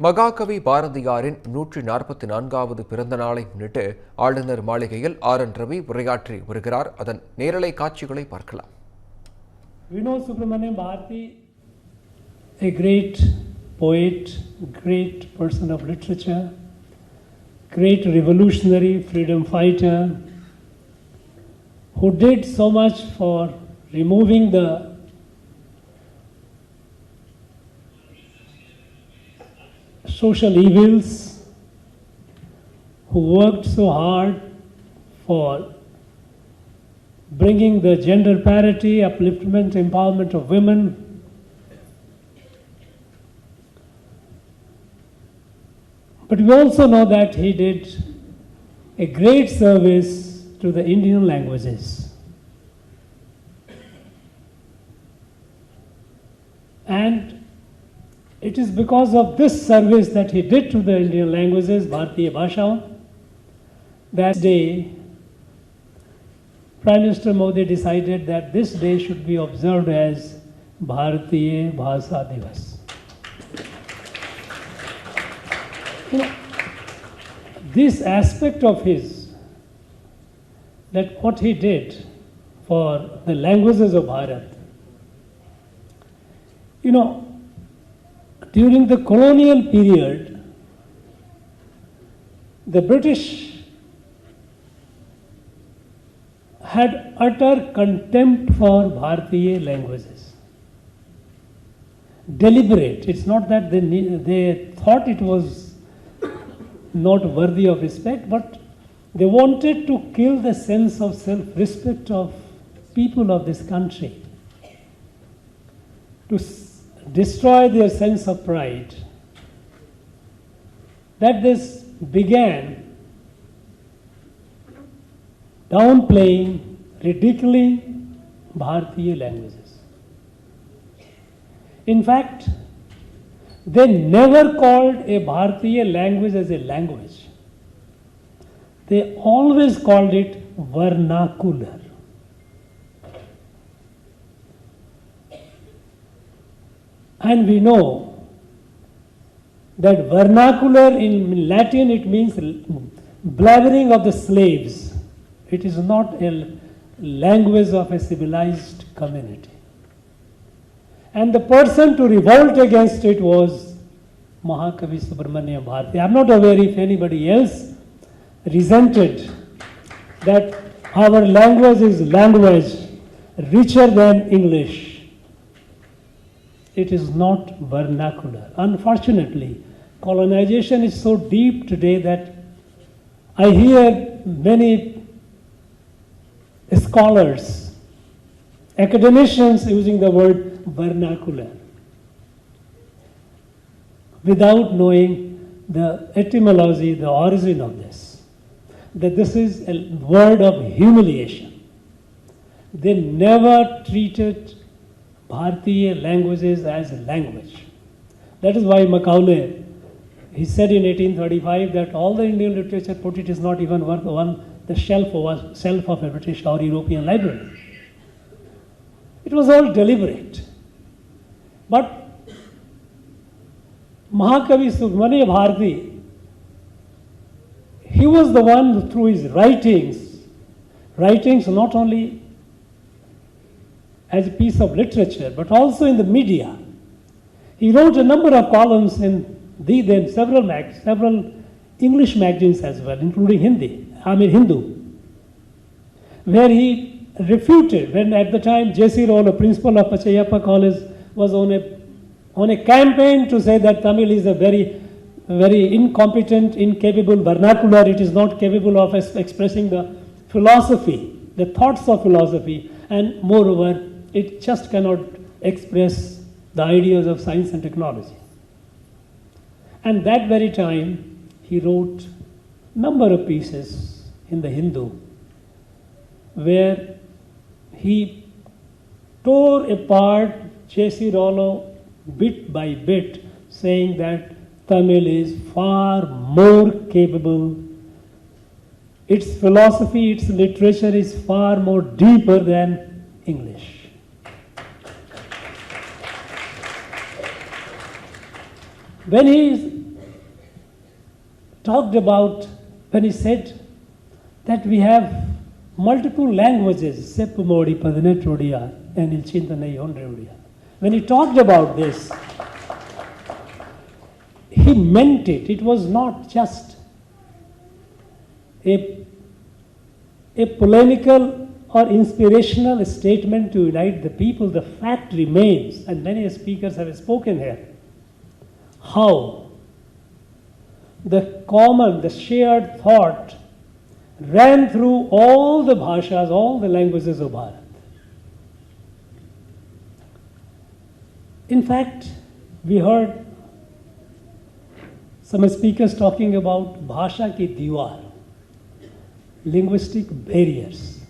மகாகவி பாரதியாரின் 144வது பிறந்த நாளை முன்னிட்டு ஆளுநர் மாளிகையில் ஆர்.என். ரவி உரையாற்றி வருகிறார். அதன் நேரலை காட்சிகளை பார்க்கலாம். Vinod Subramaniam Bharati, a great poet, great person of literature, great revolutionary freedom fighter, who did so much for removing the social evils, who worked so hard for bringing the gender parity, upliftment, empowerment of women. But we also know that he did a great service to the Indian languages. And it is because of this service that he did to the Indian languages, Bharatiya Bhasha, that day Prime Minister Modi decided that this day should be observed as Bharatiya Bhasha Divas. This aspect of his, that what he did for the languages of Bharat, during the colonial period, the British had utter contempt for Bharatiya languages. Deliberate. It's not that they thought it was not worthy of respect, but they wanted to kill the sense of self-respect of people of this country, to destroy their sense of pride. That this began downplaying, ridiculing Bharatiya languages. In fact, they never called a Bharatiya language as a language. They always called it vernacular. And we know that vernacular in Latin, it means blabbering of the slaves. It is not a language of a civilized community. And the person to revolt against it was Mahakavi Subramaniam Bharati. I am not aware if anybody else resented that our language is language richer than English. It is not vernacular. Unfortunately, colonization is so deep today that I hear many scholars, academicians using the word vernacular without knowing the etymology, the origin of this. That this is a word of humiliation. They never treated Bharatiya languages as a language. That is why Macaulay, he said in 1835 that all the Indian literature put it is not even worth the shelf of a British or European library. It was all deliberate. But Mahakavi Subramaniam Bharati, he was the one who, through his writings not only as a piece of literature, but also in the media. He wrote a number of columns in several English magazines as well, including Hindu, where he refuted, when at the time J.C. Rollo, principal of Pachayappa College, was on a campaign to say that Tamil is a very, very incompetent, incapable vernacular. It is not capable of expressing the philosophy, the thoughts of philosophy, and moreover, it just cannot express the ideas of science and technology. And that very time, he wrote number of pieces in the Hindu, where he tore apart J.C. Rollo bit by bit, saying that Tamil is far more capable. Its philosophy, its literature is far more deeper than English. When he talked about when he said that we have multiple languages, Seppumodi, Padinetrodia, and Ilchintanai Ondreodia. When he talked about this, he meant it. It was not just a polemical or inspirational statement to unite the people. The fact remains, and many speakers have spoken here, how the shared thought ran through all the bhashas, all the languages of Bharat. In fact, we heard some speakers talking about bhasha ki diwar, linguistic barriers.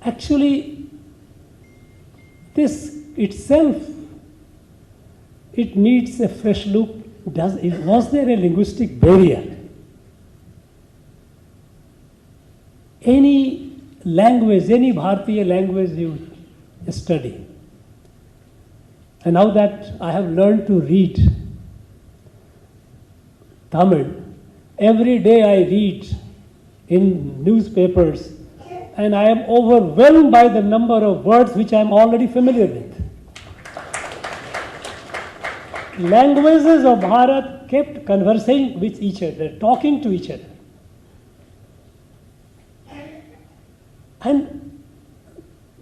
Actually, this itself, it needs a fresh look. Was there a linguistic barrier? Any language, any Bharatiya language you study, and now that I have learned to read Tamil, every day I read in newspapers, and I am overwhelmed by the number of words which I am already familiar with. Languages of Bharat kept conversing with each other, talking to each other. And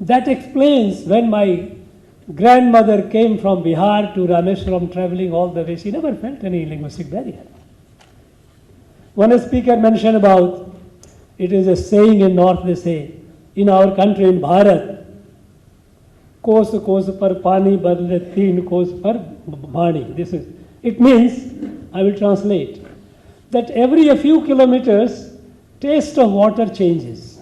that explains when my grandmother came from Bihar to Rameshwaram traveling all the way, she never felt any linguistic barrier. One speaker mentioned about, it is a saying in North, they say, in our country, in Bharat, kos par pani badle teen kos par bhani. This is, it means, I will translate, that every a few kilometers, taste of water changes.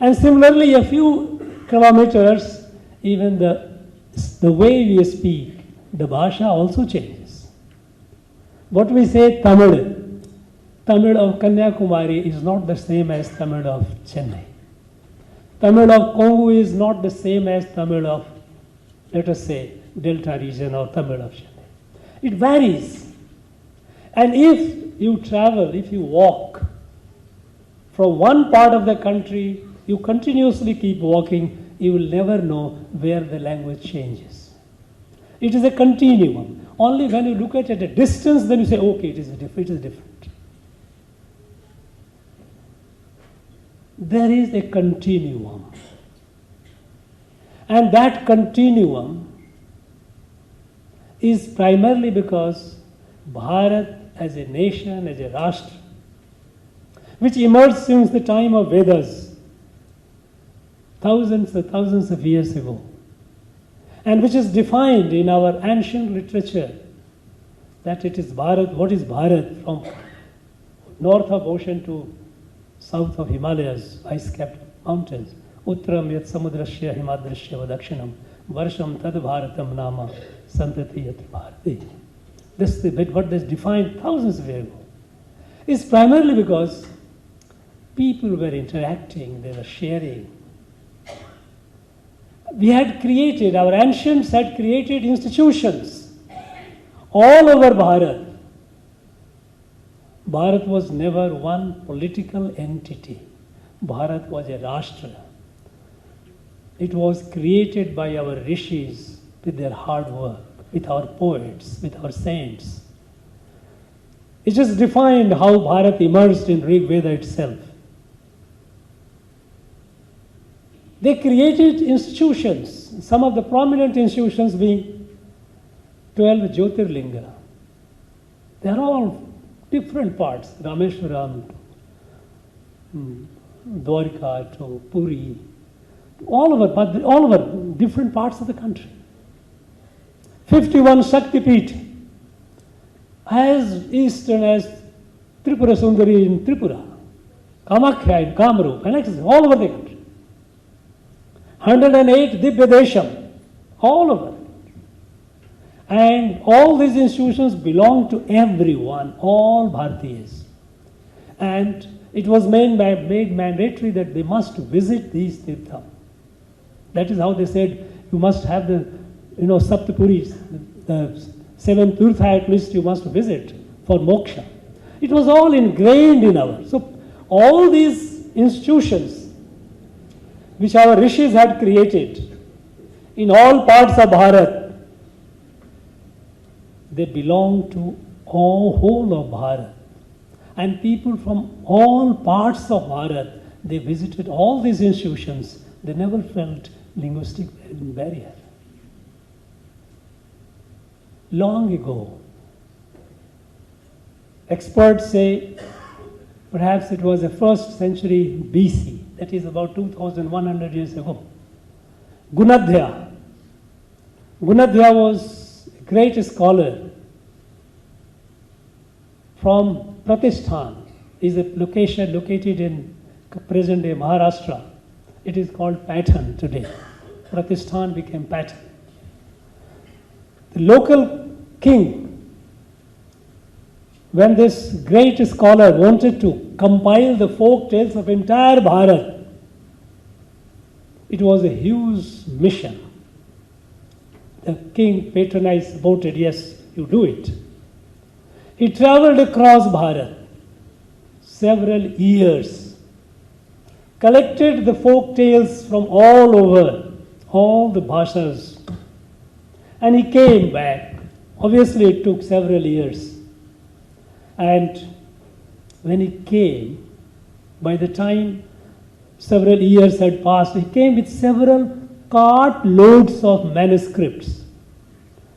And similarly, a few kilometers, even the way we speak, the bhasha also changes. What we say Tamil of Kanyakumari is not the same as Tamil of Chennai. Tamil of Kongu is not the same as Tamil of, let us say, Delta region or Tamil of Chennai. It varies. And if you travel, if you walk from one part of the country, you continuously keep walking, you will never know where the language changes. It is a continuum. Only when you look at it at a distance, then you say, okay, it is different. There is a continuum. And that continuum is primarily because Bharat as a nation, as a Rashtra, which emerged since the time of Vedas, thousands of years ago, and which is defined in our ancient literature that it is Bharat. What is Bharat? From north of ocean to south of Himalayas, ice-capped mountains. Uttaram yat samudrasya himadrasya vadakshinam varsham tad bharatam nama santati yat bharati. This is the bit what is defined thousands of years ago. Is primarily because people were interacting, they were sharing. We had created, our ancients had created institutions all over Bharat. Bharat was never one political entity. Bharat was a Rashtra. It was created by our rishis with their hard work, with our poets, with our saints. It just defined how Bharat emerged in Rig Veda itself. They created institutions, some of the prominent institutions being 12 Jyotirlinga. They are all different parts, Rameshwaram, Dwarka to Puri, all over different parts of the country. 51 Shakti Peeth, as eastern as Tripura Sundari in Tripura, Kamakhya in Kamrup, and all over the country. 108 Divya Desham, all over. And all these institutions belong to everyone, all Bharatiyas. And it was made mandatory that they must visit these tirtham. That is how they said you must have the, Saptapuris, the 7 tirtha at least you must visit for moksha. It was all ingrained in our. So all these institutions which our rishis had created in all parts of Bharat, they belong to whole of Bharat. And people from all parts of Bharat, they visited all these institutions. They never felt linguistic barrier. Long ago, experts say perhaps it was the 1st century BC, that is about 2100 years ago. Gunadhya was a great scholar from Pratishthan, is a location located in present-day Maharashtra. It is called Patan today. Pratishthan became Patan. The local king, when this great scholar wanted to compile the folk tales of entire Bharat, it was a huge mission. The king patronized, voted, yes, you do it. He traveled across Bharat several years, collected the folk tales from all over, all the bhashas, and he came back. Obviously, it took several years. And when he came, by the time several years had passed, he came with several cart loads of manuscripts.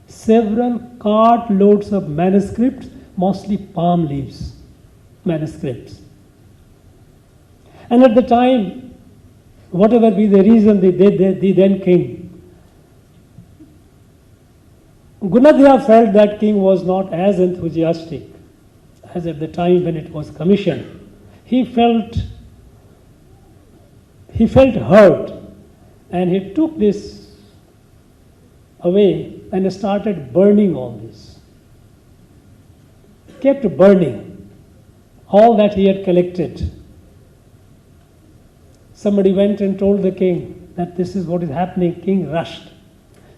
Several cart loads of manuscripts, mostly palm leaves manuscripts. And at the time, whatever be the reason, the then king, Gunadhya felt that king was not as enthusiastic as at the time when it was commissioned. He felt hurt, and he took this away and started burning all this. Kept burning all that he had collected. Somebody went and told the king that this is what is happening. King rushed.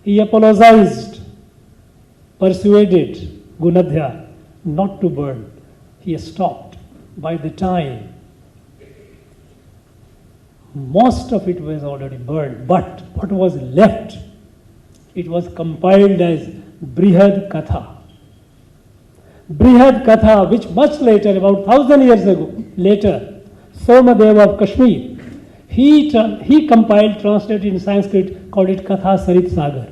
He apologized, persuaded Gunadhya not to burn. He stopped. By the time, most of it was already burned, but what was left, it was compiled as Brihad Katha. Brihad Katha, which much later, about 1000 years ago, later, Somadeva of Kashmir, he compiled, translated in Sanskrit, called it Katha Sarit Sagar.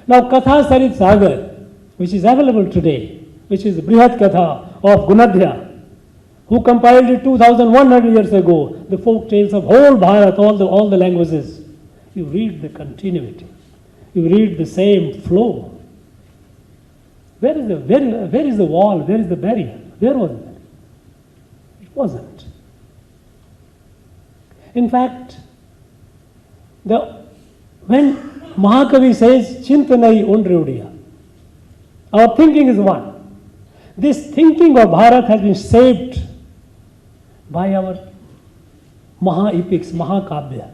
Now Katha Sarit Sagar, which is available today, which is Brihad Katha of Gunadhya, who compiled it 2100 years ago, the folk tales of whole Bharat, all the languages. You read the continuity. You read the same flow. Where is the wall? Where is the barrier? Where was it? It wasn't. In fact, when Mahakavi says, Chintanai Undriudiya, our thinking is one. This thinking of Bharat has been shaped by our Maha-epics, Mahakabya,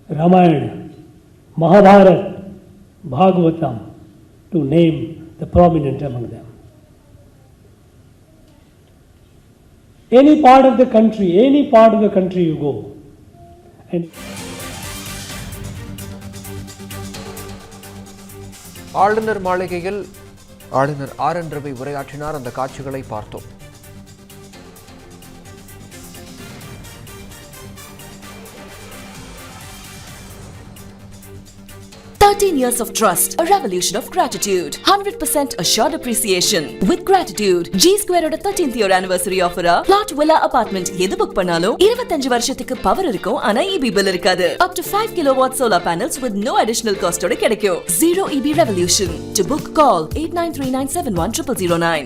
Ramayana, Mahabharata, Bhagavatam, to name the prominent among them. Any part of the country you go, and ஆளுநர் மாளிகையில் ஆளுநர் R. N.. Ravi உரையாற்றினார். அந்த காட்சிகளை பார்த்தோம். Years of trust, a revolution of gratitude, 100% assured appreciation. With gratitude, G Square oda 13th year anniversary offer plot villa apartment edu book pannalum 25 வருஷத்துக்கு power இருக்கும் ஆனா EB bill இருக்காது. Up to 5 kilowatt solar panels with no additional cost oda கிடைக்கும். Zero EB revolution. To book, call 8939710009.